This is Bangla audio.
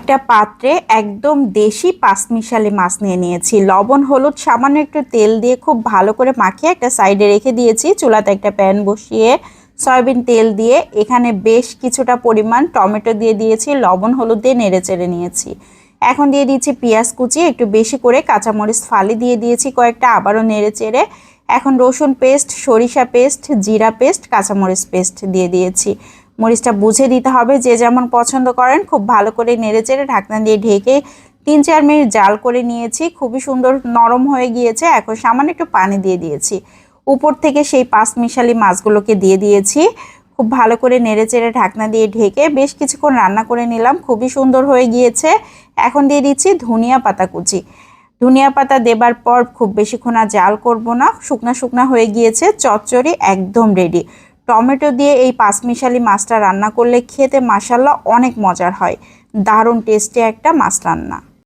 একটা পাত্রে একদম দেশি পাঁচমিশালি মাছ নিয়ে নিয়েছি। লবণ হলুদ সামান্য একটু তেল দিয়ে খুব ভালো করে মাখিয়ে একটা সাইডে রেখে দিয়েছি। চুলাতে একটা প্যান বসিয়ে সয়াবিন তেল দিয়ে এখানে বেশ কিছুটা পরিমাণ টমেটো দিয়ে দিয়েছি, লবণ হলুদ দিয়ে নেড়ে চেড়ে নিয়েছি। এখন দিয়ে দিচ্ছি পেঁয়াজ কুচি, একটু বেশি করে কাঁচামরিচ ফালি দিয়ে দিয়েছি কয়েকটা, আবারও নেড়ে চেড়ে এখন রসুন পেস্ট, সরিষা পেস্ট, জিরা পেস্ট, কাঁচামরিচ পেস্ট দিয়ে দিয়েছি। মরিচটা বুঝে দিতে হবে, যে যেমন পছন্দ করেন। খুব ভালো করে নেড়েচেড়ে ঢাকনা দিয়ে ঢেকে 3-4 মিনিট জাল করে নিয়েছি। খুবই সুন্দর নরম হয়ে গিয়েছে। এখন সামান্য একটু পানি দিয়ে দিয়েছি। উপর থেকে সেই পাঁচমিশালি মাছগুলোকে দিয়ে দিয়েছি। খুব ভালো করে নেড়েচেড়ে ঢাকনা দিয়ে ঢেকে বেশ কিছুক্ষণ রান্না করে নিলাম। খুবই সুন্দর হয়ে গিয়েছে। এখন দিয়ে দিচ্ছি ধনিয়া পাতা কুচি। ধনিয়া পাতা দেবার পর খুব বেশিক্ষণ আর জাল করব না, শুকনা শুকনা হয়ে গিয়েছে। চচ্চড়ি একদম রেডি। টমেটো দিয়ে এই পাঁচমিশালি মাছটা রান্না করলে খেতে মাশাআল্লাহ অনেক মজার হয়। দারুণ টেস্টি একটা মাছ রান্না।